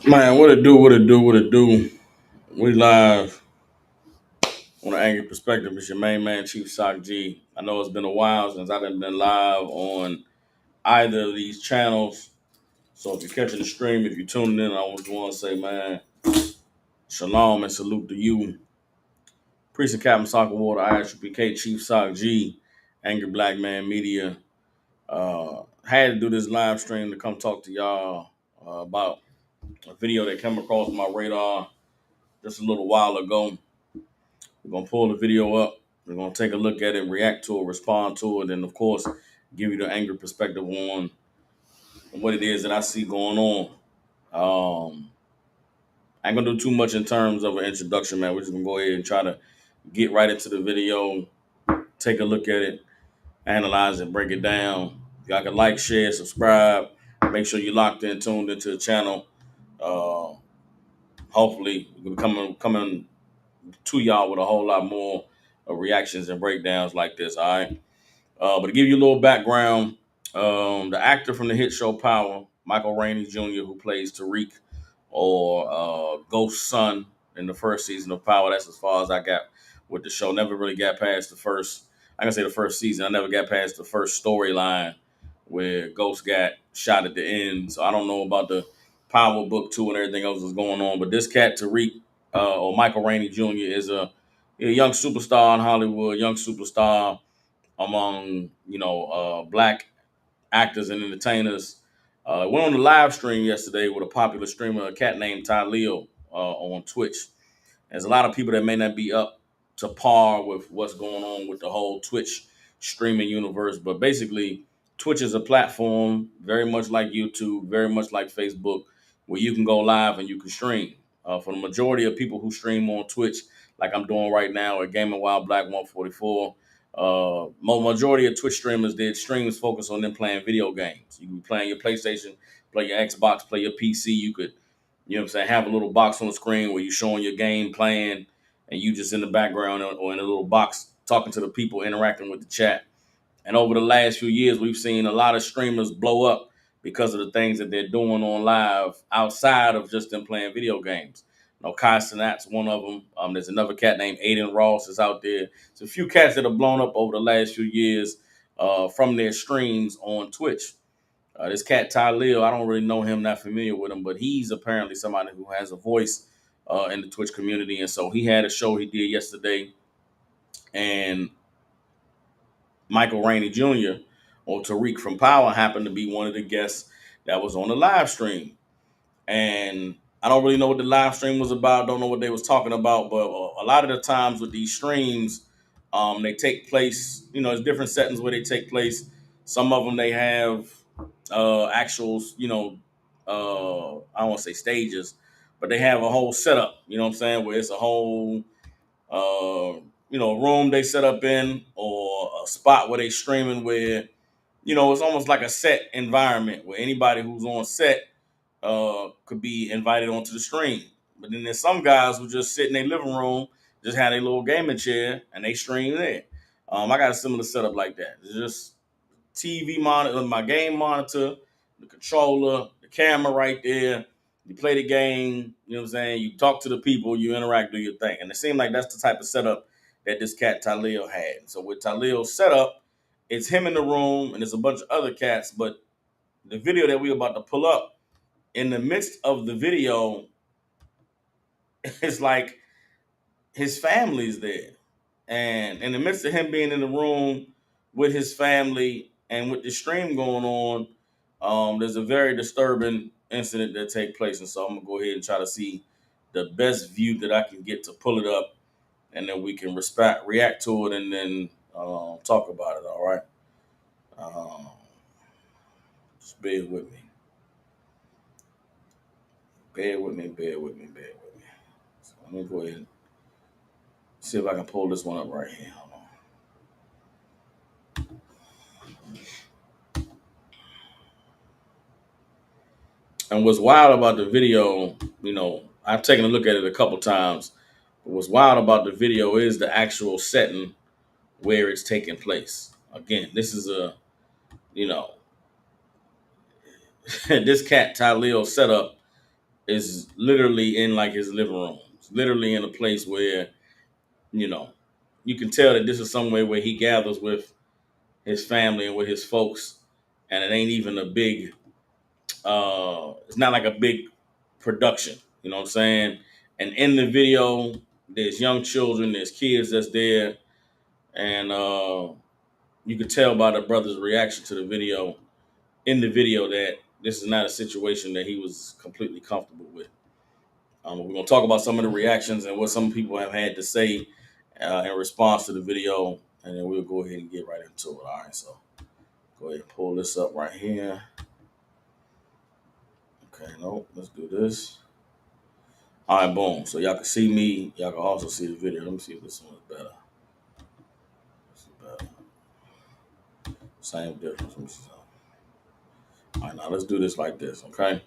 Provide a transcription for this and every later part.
Man, what it do, what it do, what it do. We live on the Angry Perspective. It's your main man, Chief Sock G. I know it's been a while since I've been live on either of these channels. So if you're catching the stream, if you're tuning in, I just want to say, man, shalom and salute to you. Priest of Captain Soccer Water, ISUPK, Chief Sock G, Angry Black Man Media. Had to do this live stream to come talk to y'all about a video that came across my radar just a little while ago. We're gonna pull the video up. We're gonna take a look at it, react to it, respond to it, and of course, give you the angry perspective on what it is that I see going on. I ain't gonna do too much in terms of an introduction, man. We're just gonna go ahead and try to get right into the video, take a look at it, analyze it, break it down. If y'all can like, share, subscribe. Make sure you're locked in, tuned into the channel. Uh, Hopefully, we'll be coming to y'all with a whole lot more reactions and breakdowns like this. All right. But to give you a little background, the actor from the hit show Power, Michael Rainey Jr., who plays Tariq or Ghost's son in the first season of Power. That's as far as I got with the show. Never really got past the first. I can say the first season. I never got past the first storyline where Ghost got shot at the end. So I don't know about the Power book two and everything else that's going on. But this cat Tariq or Michael Rainey Jr. is a young superstar in Hollywood, young superstar among black actors and entertainers. Went on the live stream yesterday with a popular streamer, a cat named Tyleo, on Twitch. There's a lot of people that may not be up to par with what's going on with the whole Twitch streaming universe, but basically, Twitch is a platform very much like YouTube, very much like Facebook, where you can go live and you can stream. For the majority of people who stream on Twitch, like I'm doing right now at Gaming Wild Black 144, majority of Twitch streamers did streams focus on them playing video games. You can be playing your PlayStation, play your Xbox, play your PC. You could what I'm saying, have a little box on the screen where you're showing your game playing and you just in the background or in a little box talking to the people, interacting with the chat. And over the last few years, we've seen a lot of streamers blow up because of the things that they're doing on live outside of just them playing video games. Kai Cenat's one of them. There's another cat named Aiden Ross is out there. There's a few cats that have blown up over the last few years from their streams on Twitch. This cat Ty Lil, I don't really know him, not familiar with him, but he's apparently somebody who has a voice in the Twitch community. And so he had a show he did yesterday, and Michael Rainey Jr. or Tariq from Power happened to be one of the guests that was on the live stream. And I don't really know what the live stream was about, don't know what they was talking about, but a lot of the times with these streams, they take place, there's different settings where they take place. Some of them they have actual, I don't want to say stages, but they have a whole setup, you know what I'm saying, where it's a whole, room they set up in or a spot where they streaming where, it's almost like a set environment where anybody who's on set could be invited onto the stream. But then there's some guys who just sit in their living room, just have a little gaming chair, and they stream there. I got a similar setup like that. It's just TV monitor, my game monitor, the controller, the camera right there. You play the game, you know what I'm saying? You talk to the people, you interact, do your thing. And it seemed like that's the type of setup that this cat Talil had. So with Talil's setup, it's him in the room and there's a bunch of other cats. But the video that we're about to pull up, in the midst of the video, it's like his family's there. And in the midst of him being in the room with his family and with the stream going on, there's a very disturbing incident that take place. And so I'm gonna go ahead and try to see the best view that I can get to pull it up, and then we can react to it, and then talk about it. All right. Um, just bear with me. Bear with me. Bear with me. Bear with me. So let me go ahead and see if I can pull this one up right here. Hold on. And what's wild about the video, I've taken a look at it a couple times. But what's wild about the video is the actual setting where it's taking place. Again, this is you know, this cat Tyleo setup is literally in like his living room. It's literally in a place where, you know, you can tell that this is somewhere where he gathers with his family and with his folks, and it ain't even a big. It's not like a big production. You know what I'm saying? And in the video, there's young children, there's kids that's there, and you could tell by the brother's reaction to the video in the video that this is not a situation that he was completely comfortable with. We're gonna talk about some of the reactions and what some people have had to say in response to the video, and then we'll go ahead and get right into it. All right, so go ahead and pull this up right here. Okay, no, let's do this. All right, boom. So y'all can see me. Y'all can also see the video. Let me see if this one is better. This is better. Same difference. Let me see something. All right, now let's do this like this, okay?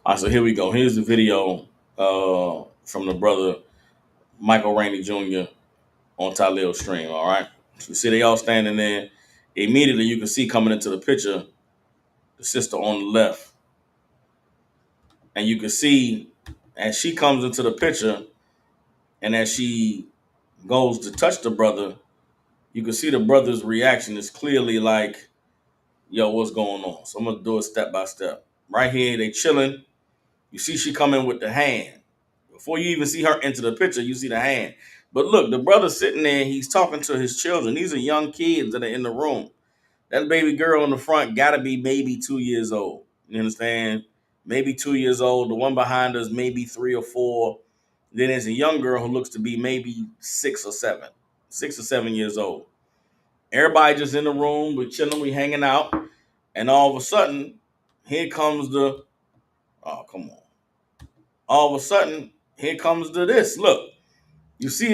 All right, so here we go. Here's the video from the brother Michael Rainey Jr. on Talil's stream. All right, so you see they all standing there. Immediately, you can see coming into the picture the sister on the left, and you can see as she comes into the picture, and as she goes to touch the brother, you can see the brother's reaction is clearly like, "Yo, what's going on?" So I'm gonna do it step by step. Right here, they chilling. You see she come in with the hand. Before you even see her enter the picture, you see the hand. But look, the brother's sitting there. He's talking to his children. These are young kids that are in the room. That baby girl in the front got to be maybe 2 years old. You understand? Maybe 2 years old. The one behind us, maybe 3 or 4. Then there's a young girl who looks to be maybe 6 or 7, 6 or 7 years old. Everybody just in the room. We're chilling. We hanging out. And all of a sudden, here comes the, oh, come on. All of a sudden, here comes the this. Look, you see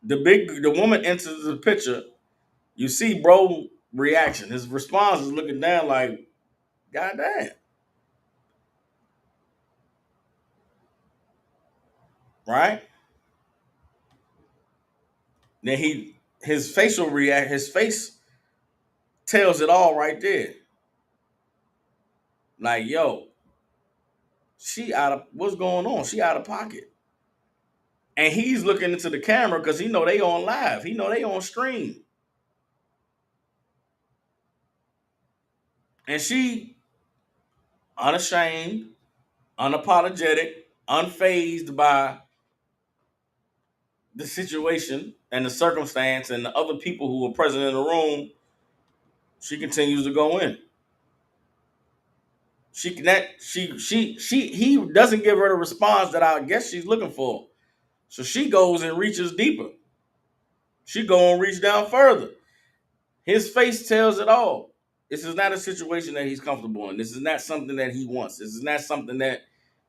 the woman enters the picture. You see bro reaction. His response is looking down like, God damn. Right? Then his face tells it all right there. Like, yo, she out of what's going on? She out of pocket. And he's looking into the camera because he know they on live. He know they on stream. And she unashamed, unapologetic, unfazed by the situation and the circumstance and the other people who were present in the room, she continues to go in. He doesn't give her the response that I guess she's looking for. So she goes and reaches deeper. She go and reach down further. His face tells it all. This is not a situation that he's comfortable in. This is not something that he wants. This is not something that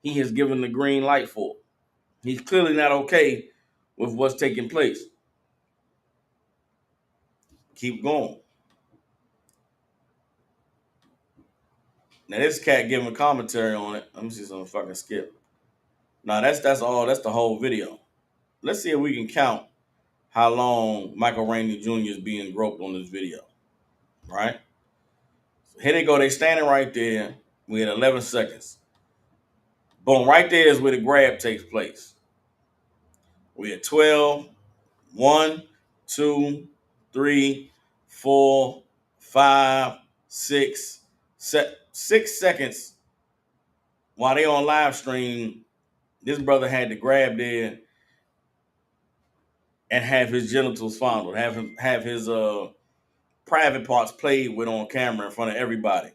he has given the green light for. He's clearly not okay with what's taking place. Keep going. Now this cat giving commentary on it. Let me see something fucking skip. Now that's all. That's the whole video. Let's see if we can count how long Michael Rainey Jr. is being groped on this video. Right? So here they go. They standing right there. We had 11 seconds. Boom. Right there is where the grab takes place. We at 12. 1, 2, 3, 4, 5, 6, 6 seconds while they on live stream. This brother had to grab there and have his genitals fondled, have his private parts played with on camera in front of everybody.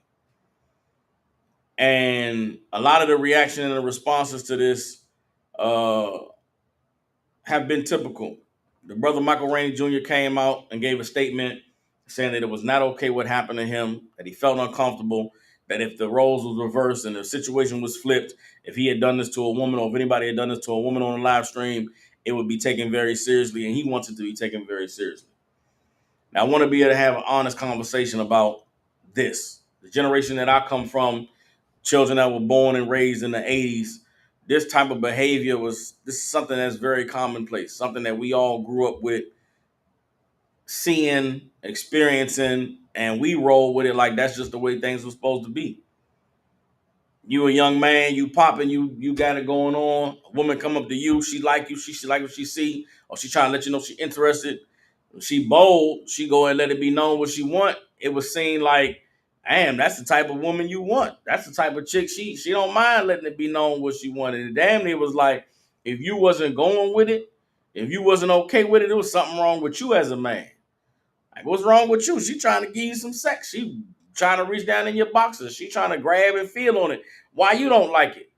And a lot of the reaction and the responses to this uh, have been typical. The brother Michael Rainey Jr. came out and gave a statement saying that it was not okay what happened to him, that he felt uncomfortable, that if the roles was reversed and the situation was flipped, if he had done this to a woman or if anybody had done this to a woman on a live stream, it would be taken very seriously, and he wants it to be taken very seriously. Now, I want to be able to have an honest conversation about this. The generation that I come from, children that were born and raised in the 80s, this type of behavior this is something that's very commonplace, something that we all grew up with, seeing, experiencing, and we roll with it like that's just the way things were supposed to be. You a young man, you popping, you got it going on. A woman come up to you, she like you, she like what she see, or she trying to let you know she interested. She bold, she go and let it be known what she want. It was seen like, damn, that's the type of woman you want. That's the type of chick she don't mind letting it be known what she wanted. And damn, it was like, if you wasn't going with it, if you wasn't okay with it, there was something wrong with you as a man. Like, what's wrong with you? She trying to give you some sex. She trying to reach down in your boxers. She trying to grab and feel on it. Why you don't like it?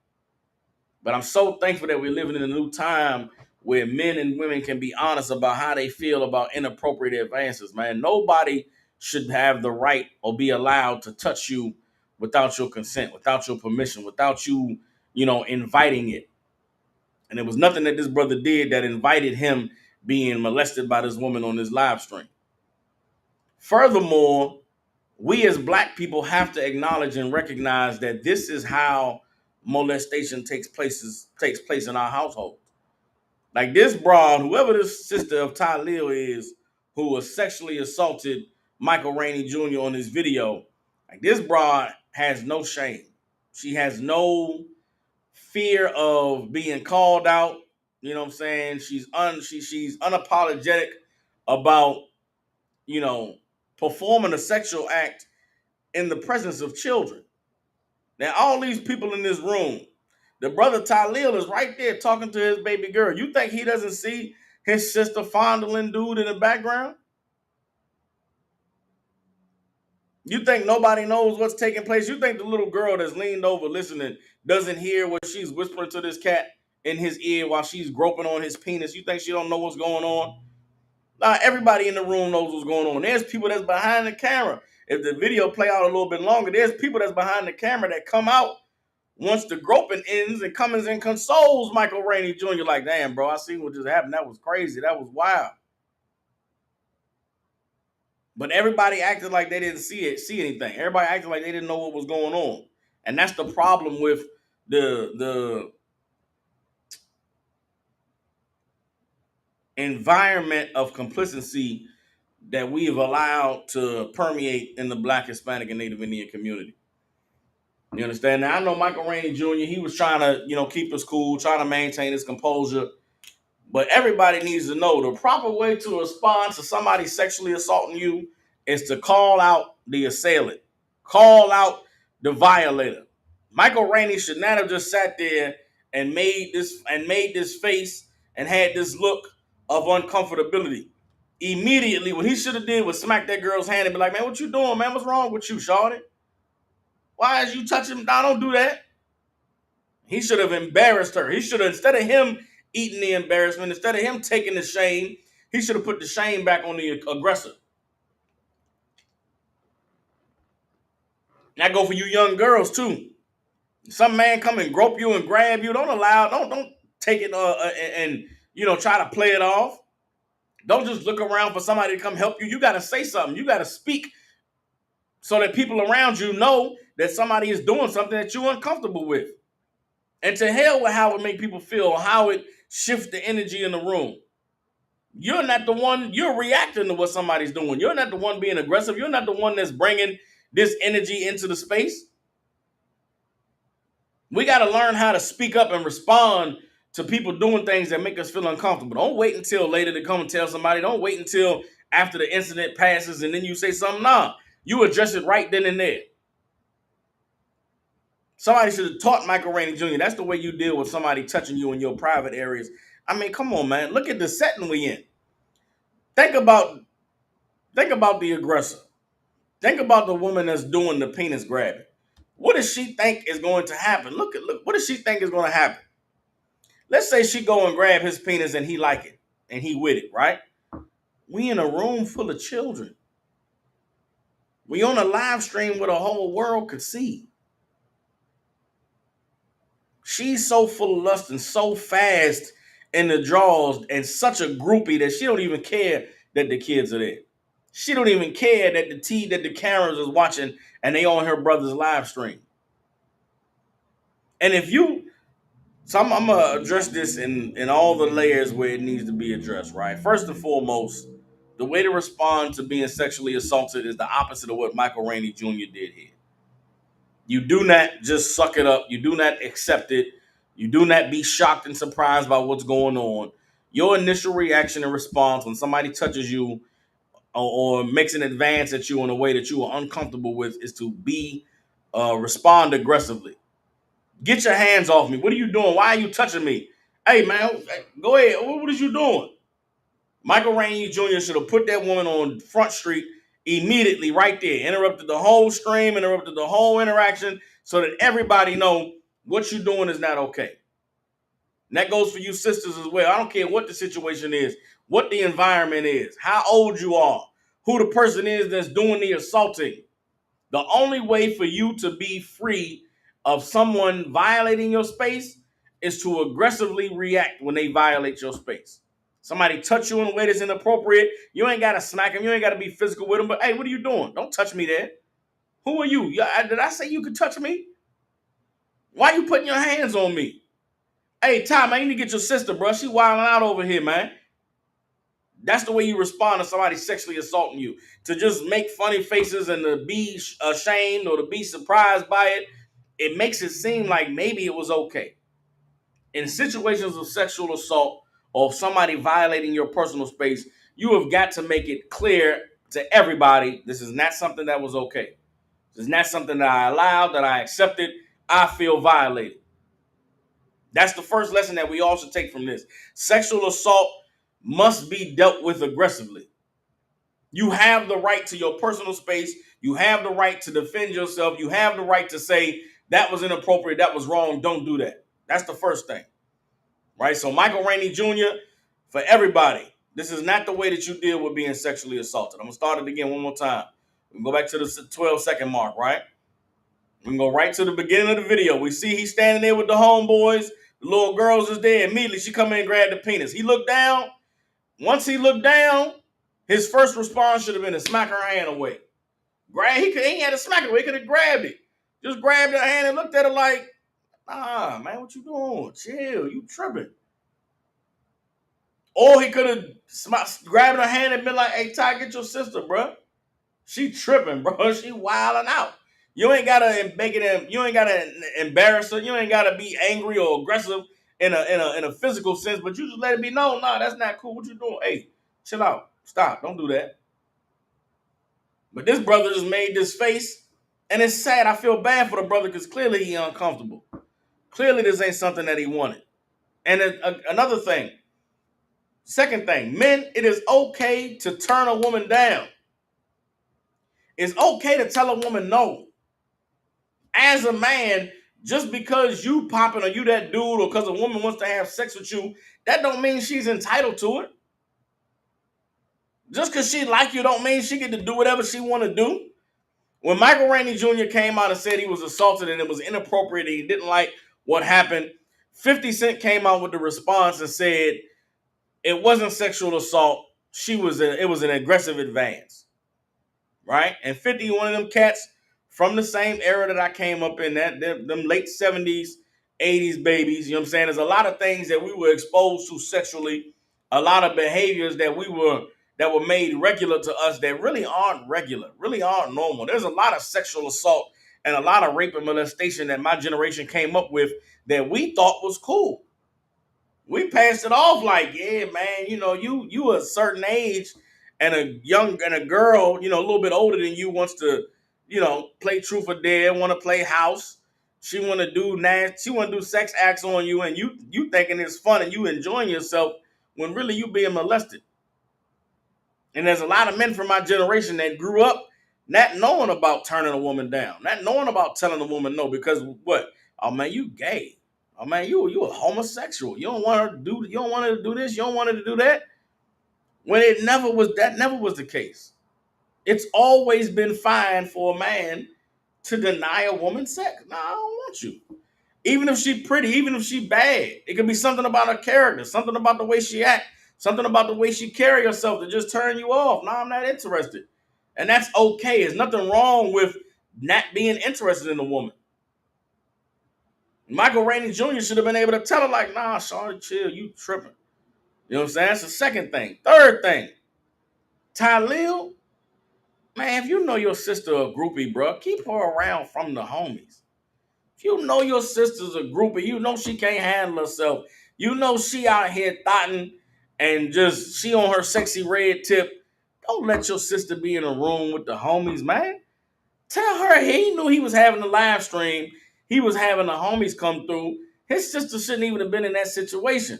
But I'm so thankful that we're living in a new time where men and women can be honest about how they feel about inappropriate advances, man. Nobody should have the right or be allowed to touch you without your consent, without your permission, without you, inviting it. And there was nothing that this brother did that invited him being molested by this woman on this live stream. Furthermore, we as black people have to acknowledge and recognize that this is how molestation takes place in our household. Like this broad, whoever this sister of Tylil is, who was sexually assaulted Michael Rainey Jr. on this video, like this broad has no shame. She has no fear of being called out. You know what I'm saying? She's unapologetic about, you know, performing a sexual act in the presence of children. Now, all these people in this room, the brother Tylil is right there talking to his baby girl. You think he doesn't see his sister fondling dude in the background? You think nobody knows what's taking place? You think the little girl that's leaned over listening doesn't hear what she's whispering to this cat in his ear while she's groping on his penis? You think she don't know what's going on? Nah, everybody in the room knows what's going on. There's people that's behind the camera. If the video play out a little bit longer, there's people that's behind the camera that come out once the groping ends and comes and consoles Michael Rainey Jr. Like, damn, bro, I seen what just happened. That was crazy. That was wild. But everybody acted like they didn't see anything. Everybody acted like they didn't know what was going on. And that's the problem with the environment of complicity that we've allowed to permeate in the Black, Hispanic, and Native Indian community. You understand? Now, I know Michael Rainey Jr., he was trying to, keep his cool, trying to maintain his composure. But everybody needs to know the proper way to respond to somebody sexually assaulting you is to call out the assailant, call out the violator. Michael Rainey should not have just sat there and made this face and had this look of uncomfortability. Immediately, what he should have did was smack that girl's hand and be like, "Man, what you doing, man? What's wrong with you, shawty? Why is you touching him? Nah, don't do that." He should have embarrassed her. He should have, instead of him eating the embarrassment, instead of him taking the shame, he should have put the shame back on the aggressor. And that go for you young girls too. Some man come and grope you and grab you. Don't take it and try to play it off. Don't just look around for somebody to come help you. You got to say something. You got to speak so that people around you know that somebody is doing something that you're uncomfortable with. And to hell with how it make people feel, how it shifts the energy in the room. You're not the one, you're reacting to what somebody's doing. You're not the one being aggressive. You're not the one that's bringing this energy into the space. We got to learn how to speak up and respond to people doing things that make us feel uncomfortable. Don't wait until later to come and tell somebody. Don't wait until after the incident passes and then you say something. Nah, you address it right then and there. Somebody should have taught Michael Rainey Jr. That's the way you deal with somebody touching you in your private areas. I mean, come on, man. Look at the setting we in. Think about the aggressor. Think about the woman that's doing the penis grabbing. What does she think is going to happen? Look. What does she think is going to happen? Let's say she go and grab his penis and he like it and he with it, right? We in a room full of children. We on a live stream where the whole world could see. She's so full of lust and so fast in the draws and such a groupie that she don't even care that the kids are there. She don't even care that the cameras is watching and they on her brother's live stream. And I'm gonna address this in all the layers where it needs to be addressed, right? First and foremost, the way to respond to being sexually assaulted is the opposite of what Michael Rainey Jr. did here. You do not just suck it up. You do not accept it. You do not be shocked and surprised by what's going on. Your initial reaction and response when somebody touches you or makes an advance at you in a way that you are uncomfortable with is to be respond aggressively. Get your hands off me. What are you doing? Why are you touching me? Hey man, go ahead. What is you doing? Michael Rainey Jr. should have put that woman on Front Street immediately, right there. Interrupted the whole stream, interrupted the whole interaction, so that everybody know what you're doing is not okay. And that goes for you sisters as well. I don't care what the situation is, what the environment is, how old you are, who the person is that's doing the assaulting. The only way for you to be free of someone violating your space is to aggressively react when they violate your space. Somebody touch you in a way that's inappropriate. You ain't got to smack them. You ain't got to be physical with them. But hey, what are you doing? Don't touch me there. Who are you? Did I say you could touch me? Why you putting your hands on me? Hey, Tom, I need to get your sister, bro. She wilding out over here, man. That's the way you respond to somebody sexually assaulting you. To just make funny faces and to be ashamed or to be surprised by it, it makes it seem like maybe it was okay. In situations of sexual assault or somebody violating your personal space, you have got to make it clear to everybody this is not something that was okay. This is not something that I allowed, that I accepted. I feel violated. That's the first lesson that we all should take from this. Sexual assault must be dealt with aggressively. You have the right to your personal space. You have the right to defend yourself. You have the right to say that was inappropriate, that was wrong, don't do that. That's the first thing, right? So Michael Rainey Jr., for everybody, this is not the way that you deal with being sexually assaulted. I'm going to start it again one more time. We can go back to the 12-second mark, right? We can go right to the beginning of the video. We see he's standing there with the homeboys. The little girls is there. Immediately, she come in and grab the penis. He looked down. Once he looked down, his first response should have been to smack her hand away. He ain't had to smack her away. He could have grabbed it. Just grabbed her hand and looked at her like, man, what you doing? Chill, you tripping. Or he could have grabbed her hand and been like, hey, Ty, get your sister, bro. She tripping, bro. She wilding out. You ain't gotta make it. You ain't gotta embarrass her. You ain't gotta be angry or aggressive in a physical sense. But you just let it be known. Nah, that's not cool. What you doing? Hey, chill out. Stop. Don't do that. But this brother just made this face, and it's sad. I feel bad for the brother because clearly he uncomfortable. Clearly this ain't something that he wanted. And another thing. Second thing, men, it is okay to turn a woman down. It's okay to tell a woman no. As a man, just because you popping or you that dude or because a woman wants to have sex with you, that don't mean she's entitled to it. Just because she like you don't mean she get to do whatever she want to do. When Michael Rainey Jr. came out and said he was assaulted and it was inappropriate and he didn't like what happened, 50 Cent came out with the response and said it wasn't sexual assault. It was an aggressive advance. Right? And 50, one of them cats from the same era that I came up in, them late 70s, 80s babies. You know what I'm saying? There's a lot of things that we were exposed to sexually, a lot of behaviors that were made regular to us that really aren't regular, really aren't normal. There's a lot of sexual assault and a lot of rape and molestation that my generation came up with that we thought was cool. We passed it off like, yeah, man, you a certain age and a girl, a little bit older than you wants to, play truth or dare, want to play house. She want to do sex acts on you, and you thinking it's fun and you enjoying yourself when really you being molested. And there's a lot of men from my generation that grew up not knowing about turning a woman down, not knowing about telling a woman no, because what? Oh man, you gay. Oh man, you a homosexual. You don't want her to do this, you don't want her to do that. When that never was the case. It's always been fine for a man to deny a woman sex. No, I don't want you. Even if she pretty, even if she bad, it could be something about her character, something about the way she act, something about the way she carry herself to just turn you off. No, I'm not interested. And that's okay. There's nothing wrong with not being interested in a woman. Michael Rainey Jr. should have been able to tell her like, nah, Shawty, chill, you tripping. You know what I'm saying? That's the second thing. Third thing, Tylil, Man, if you know your sister a groupie, bro, keep her around from the homies. If you know your sister's a groupie, you know she can't handle herself. You know she out here thotting and just she on her sexy red tip. Don't let your sister be in a room with the homies, man. Tell her he knew he was having a live stream. He was having the homies come through. His sister shouldn't even have been in that situation.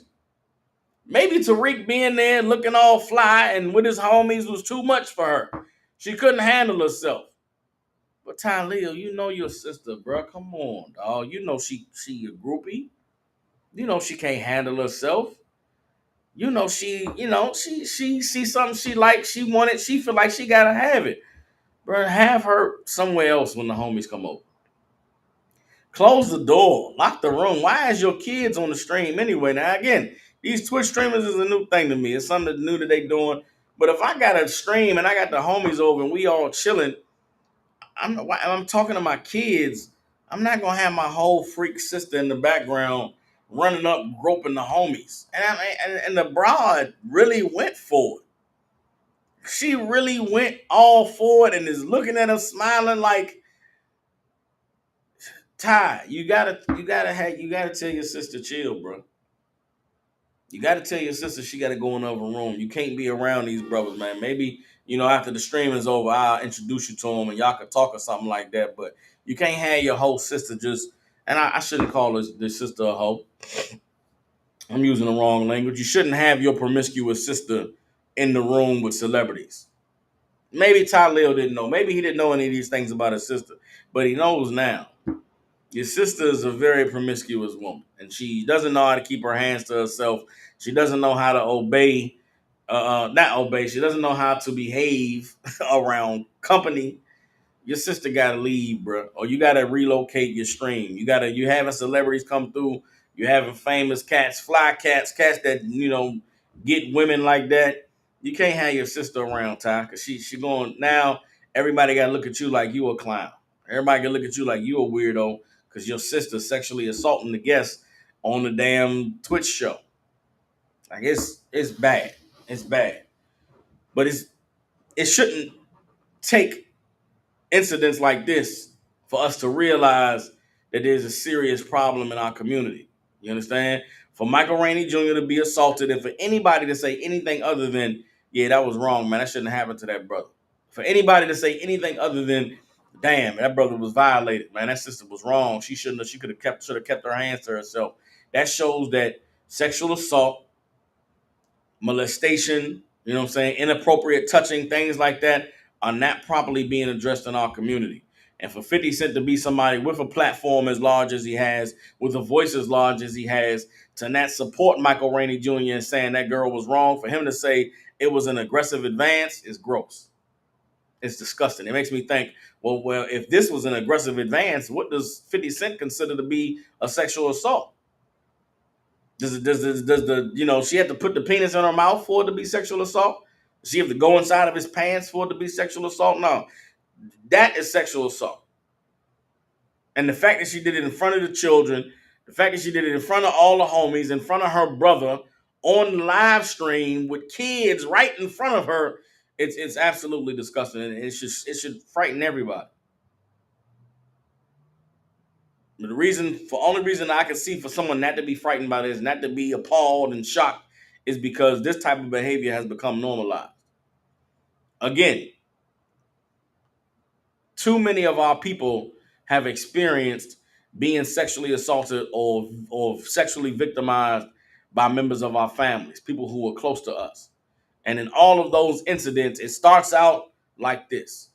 Maybe Tariq being there looking all fly and with his homies was too much for her. She couldn't handle herself. But Tylea, you know your sister, bro. Come on, dog. You know she a groupie. You know she can't handle herself. You know she see something she like, she want it, she feel like she gotta have it. Bro, have her somewhere else when the homies come over. Close the door, lock the room. Why is your kids on the stream anyway? Now again, these Twitch streamers is a new thing to me. It's something new that they doing. But if I got a stream and I got the homies over and we all chilling, I'm talking to my kids. I'm not gonna have my whole freak sister in the background running up, groping the homies. And the broad really went for it. She really went all for it and is looking at him, smiling like, Ty, you gotta tell your sister chill, bro. You gotta tell your sister she gotta go in another room. You can't be around these brothers, man. Maybe after the stream is over, I'll introduce you to them and y'all can talk or something like that. But you can't have your whole sister just. And I shouldn't call this sister a hoe. I'm using the wrong language. You shouldn't have your promiscuous sister in the room with celebrities. Maybe Ty Lil didn't know. Maybe he didn't know any of these things about his sister, but he knows now. Your sister is a very promiscuous woman, and she doesn't know how to keep her hands to herself. She doesn't know how to obey, not obey. She doesn't know how to behave around company. Your sister gotta leave, bro, or you gotta relocate your stream. You having celebrities come through. You having famous cats, fly cats, cats that get women like that. You can't have your sister around, Ty, because she going now. Everybody gotta look at you like you a clown. Everybody can look at you like you a weirdo because your sister sexually assaulting the guests on the damn Twitch show. Like it's bad. It's bad. But it shouldn't take incidents like this for us to realize that there's a serious problem in our community. You understand? For Michael Rainey Jr. to be assaulted and for anybody to say anything other than, yeah, that was wrong, man. That shouldn't happen to that brother. For anybody to say anything other than, damn, that brother was violated, man. That sister was wrong. She shouldn't have, she could have should have kept her hands to herself. That shows that sexual assault, molestation, inappropriate touching, things like that are not properly being addressed in our community. And for 50 Cent to be somebody with a platform as large as he has, with a voice as large as he has, to not support Michael Rainey Jr. and saying that girl was wrong, for him to say it was an aggressive advance is gross. It's disgusting. It makes me think, well, if this was an aggressive advance, what does 50 Cent consider to be a sexual assault? Does the she had to put the penis in her mouth for it to be sexual assault? Does she have to go inside of his pants for it to be sexual assault? No, that is sexual assault. And the fact that she did it in front of the children, the fact that she did it in front of all the homies, in front of her brother, on live stream with kids right in front of her, it's absolutely disgusting, and it should frighten everybody. The only reason I can see for someone not to be frightened by this, not to be appalled and shocked, is because this type of behavior has become normalized. Again, too many of our people have experienced being sexually assaulted or sexually victimized by members of our families, people who are close to us. And in all of those incidents, it starts out like this.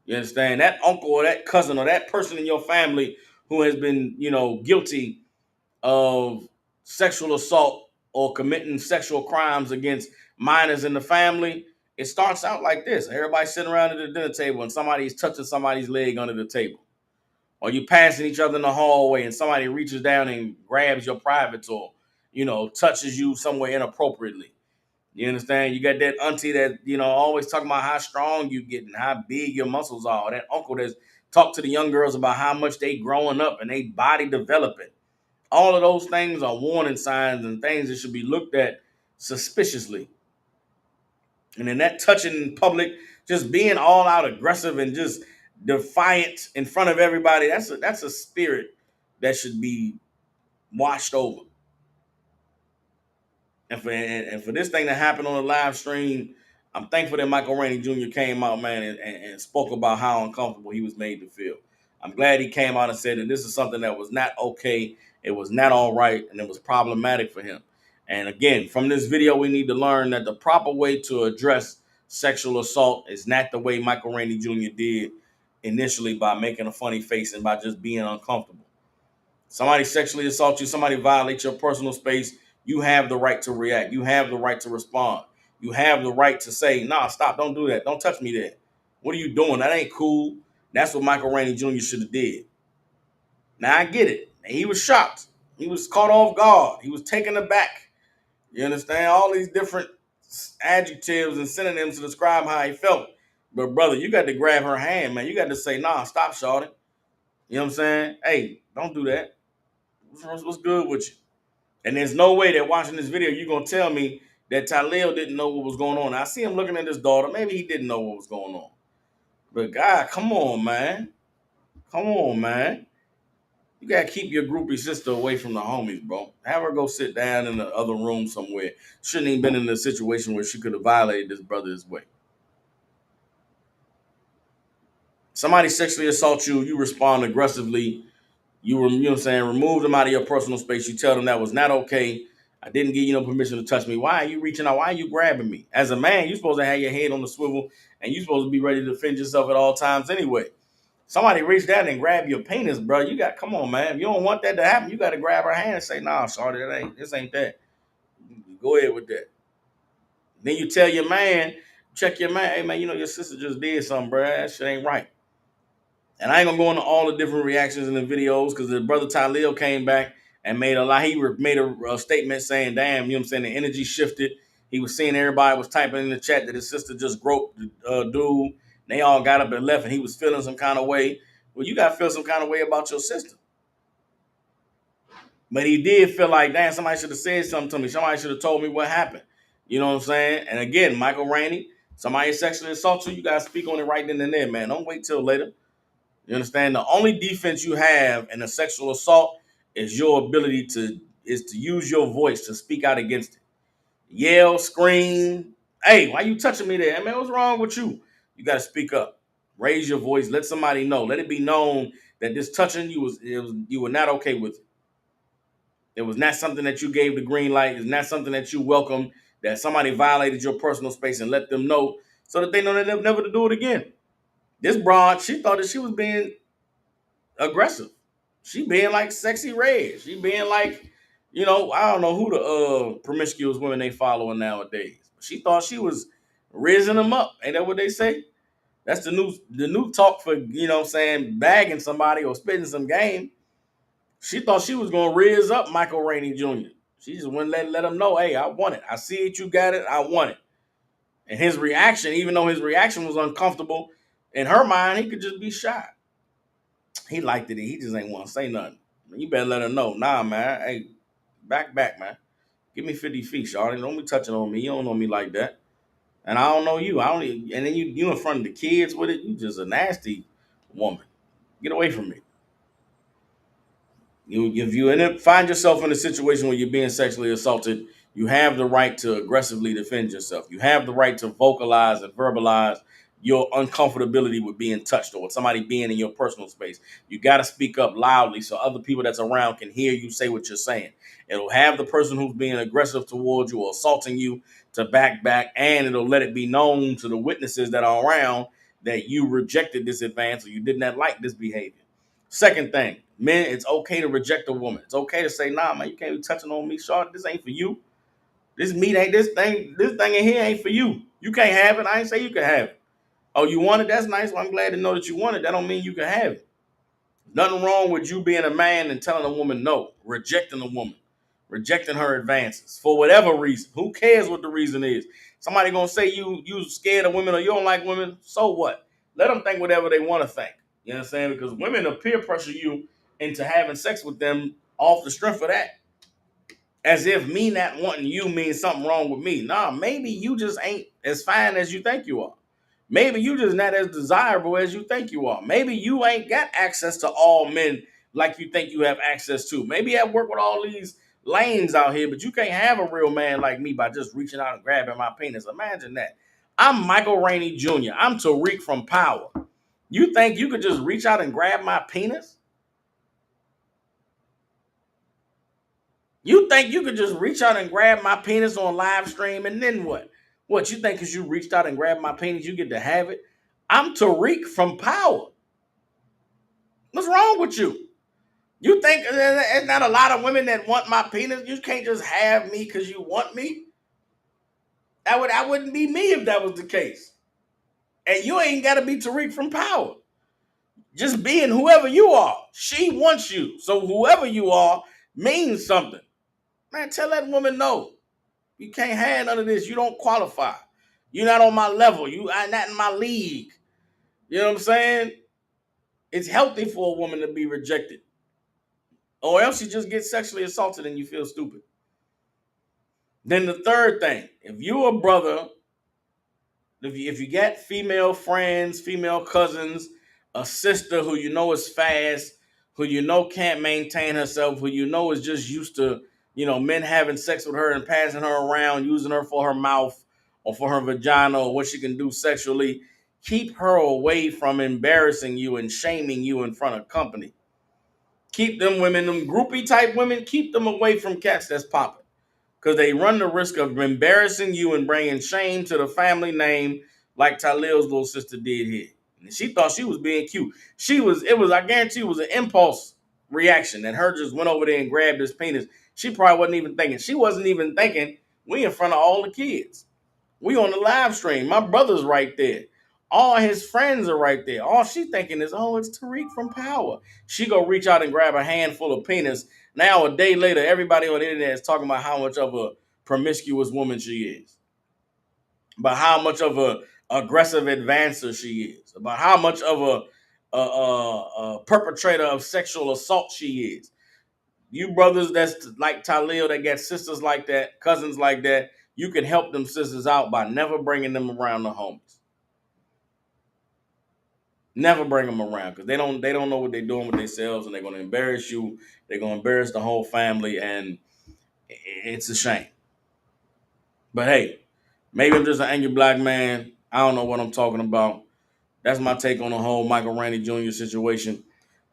You understand? That uncle or that cousin or that person in your family who has been, guilty of sexual assault or committing sexual crimes against minors in the family, it starts out like this. Everybody sitting around at the dinner table and somebody's touching somebody's leg under the table. Or you passing each other in the hallway and somebody reaches down and grabs your privates or, touches you somewhere inappropriately. You understand? You got that auntie that, always talking about how strong you get and how big your muscles are. Or that uncle that's talk to the young girls about how much they growing up and they body developing. All of those things are warning signs and things that should be looked at suspiciously. And then that touching in public, just being all out aggressive and just defiant in front of everybody, that's a spirit that should be washed over. And for this thing to happen on the live stream, I'm thankful that Michael Rainey Jr. came out, man, and spoke about how uncomfortable he was made to feel. I'm glad he came out and said that this is something that was not okay, it was not all right, and it was problematic for him. And again, from this video, we need to learn that the proper way to address sexual assault is not the way Michael Rainey Jr. did initially, by making a funny face and by just being uncomfortable. Somebody sexually assaults you, somebody violates your personal space, you have the right to react. You have the right to respond. You have the right to say, nah, stop, don't do that. Don't touch me there. What are you doing? That ain't cool. That's what Michael Rainey Jr. should have did. Now I get it. He was shocked. He was caught off guard. He was taken aback. You understand? All these different adjectives and synonyms to describe how he felt. But brother, you got to grab her hand, man. You got to say, nah, stop, shorty. You know what I'm saying? Hey, don't do that. What's good with you? And there's no way that watching this video, you're going to tell me that Talil didn't know what was going on. I see him looking at his daughter. Maybe he didn't know what was going on. But God, come on, man. Come on, man. You got to keep your groupie sister away from the homies, bro. Have her go sit down in the other room somewhere. Shouldn't even been in a situation where she could have violated this brother this way. Somebody sexually assaults you, you respond aggressively. You know what I'm saying, remove them out of your personal space. You tell them that was not okay. I didn't give you no permission to touch me. Why are you reaching out? Why are you grabbing me? As a man, you're supposed to have your head on the swivel and you're supposed to be ready to defend yourself at all times anyway. Somebody reached out and grabbed your penis, bro. Come on, man. If you don't want that to happen, you got to grab her hand and say, nah, sorry, this ain't that. Go ahead with that. Then you tell your man, check your man, hey, man, your sister just did something, bro. That shit ain't right. And I ain't gonna go into all the different reactions in the videos because the brother Talil came back and made a lot. He made a statement saying, damn, you know what I'm saying? The energy shifted. He was seeing everybody was typing in the chat that his sister just groped the dude. They all got up and left and he was feeling some kind of way. Well, you got to feel some kind of way about your sister. But he did feel like, damn, somebody should have said something to me. Somebody should have told me what happened. You know what I'm saying? And again, Michael Rainey, somebody sexually assaults you, you got to speak on it right then and there, man. Don't wait till later. You understand? The only defense you have in a sexual assault is your ability to use your voice to speak out against it. Yell, scream. Hey, why you touching me there? Hey, man, what's wrong with you? You got to speak up. Raise your voice. Let somebody know. Let it be known that this touching you were not okay with it. It was not something that you gave the green light. It's not something that you welcomed. That somebody violated your personal space and let them know so that they know that they'll never to do it again. This broad, she thought that she was being aggressive. She being like Sexy Red. She being like, I don't know who the promiscuous women they following nowadays. She thought she was raising them up. Ain't that what they say? That's the new talk for, what I'm saying, bagging somebody or spitting some game. She thought she was gonna raise up Michael Rainey Jr. She just wouldn't let him know, hey, I want it. I see it, you got it, I want it. And his reaction, even though his reaction was uncomfortable, in her mind, he could just be shy. He liked it. He just ain't want to say nothing. You better let her know. Nah, man. Hey, back, man. Give me 50 feet, Shawty. Don't be touching on me. You don't know me like that. And I don't know you. I don't. And then you in front of the kids with it. You just a nasty woman. Get away from me. If you find yourself in a situation where you're being sexually assaulted, you have the right to aggressively defend yourself. You have the right to vocalize and verbalize your uncomfortability with being touched or with somebody being in your personal space. You got to speak up loudly so other people that's around can hear you say what you're saying. It'll have the person who's being aggressive towards you or assaulting you to back, and it'll let it be known to the witnesses that are around that you rejected this advance or you did not like this behavior. Second thing, men, it's okay to reject a woman. It's okay to say, nah, man, you can't be touching on me, short. This ain't for you. This meat ain't this thing in here ain't for you. You can't have it. I ain't say you can have it. Oh, you want it? That's nice. Well, I'm glad to know that you want it. That don't mean you can have it. Nothing wrong with you being a man and telling a woman no, rejecting a woman, rejecting her advances for whatever reason. Who cares what the reason is? Somebody gonna say you scared of women or you don't like women. So what? Let them think whatever they want to think. You know what I'm saying? Because women will peer pressure you into having sex with them off the strength of that. As if me not wanting you means something wrong with me. Nah, maybe you just ain't as fine as you think you are. Maybe you just not as desirable as you think you are. Maybe you ain't got access to all men like you think you have access to. Maybe I work with all these lanes out here, but you can't have a real man like me by just reaching out and grabbing my penis. Imagine that. I'm Michael Rainey Jr. I'm Tariq from Power. You think you could just reach out and grab my penis? You think you could just reach out and grab my penis on live stream and then what? What you think because you reached out and grabbed my penis, you get to have it? I'm Tariq from Power. What's wrong with you? You think there's not a lot of women that want my penis? You can't just have me because you want me. I wouldn't be me if that was the case. And you ain't got to be Tariq from Power. Just being whoever you are. She wants you. So whoever you are means something. Man, tell that woman no. You can't have none of this. You don't qualify. You're not on my level. You are not in my league. You know what I'm saying? It's healthy for a woman to be rejected. Or else you just get sexually assaulted and you feel stupid. Then the third thing, if you're a brother, if you got female friends, female cousins, a sister who you know is fast, who you know can't maintain herself, who you know is just used to, men having sex with her and passing her around, using her for her mouth or for her vagina or what she can do sexually, keep her away from embarrassing you and shaming you in front of company. Keep them women, them groupie type women, keep them away from cats that's popping because they run the risk of embarrassing you and bringing shame to the family name, like Talil's little sister did here. And she thought she was being cute. I guarantee it was an impulse reaction that her just went over there and grabbed his penis. She probably wasn't even thinking. She wasn't even thinking we in front of all the kids. We on the live stream. My brother's right there. All his friends are right there. All she thinking is, oh, it's Tariq from Power. She go reach out and grab a handful of penis. Now, a day later, everybody on the internet is talking about how much of a promiscuous woman she is, about how much of a aggressive advancer she is, about how much of a perpetrator of sexual assault she is. You brothers that's like Talil that got sisters like that, cousins like that, you can help them sisters out by never bringing them around the homies. Never bring them around because they don't know what they're doing with themselves and they're gonna embarrass you. They're gonna embarrass the whole family and it's a shame. But hey, maybe I'm just an angry black man. I don't know what I'm talking about. That's my take on the whole Michael Rainey Jr. situation.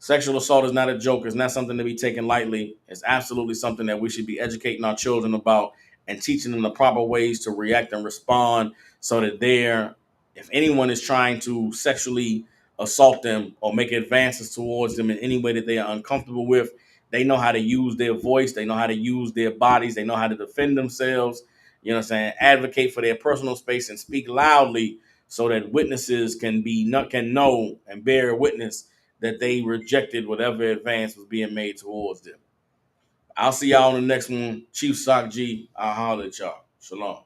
Sexual assault is not a joke. It's not something to be taken lightly. It's absolutely something that we should be educating our children about and teaching them the proper ways to react and respond so that if anyone is trying to sexually assault them or make advances towards them in any way that they are uncomfortable with, they know how to use their voice. They know how to use their bodies. They know how to defend themselves. You know what I'm saying? Advocate for their personal space and speak loudly so that witnesses can know and bear witness that they rejected whatever advance was being made towards them. I'll see y'all on the next one. Chief Sock G, I'll holler at y'all. Shalom.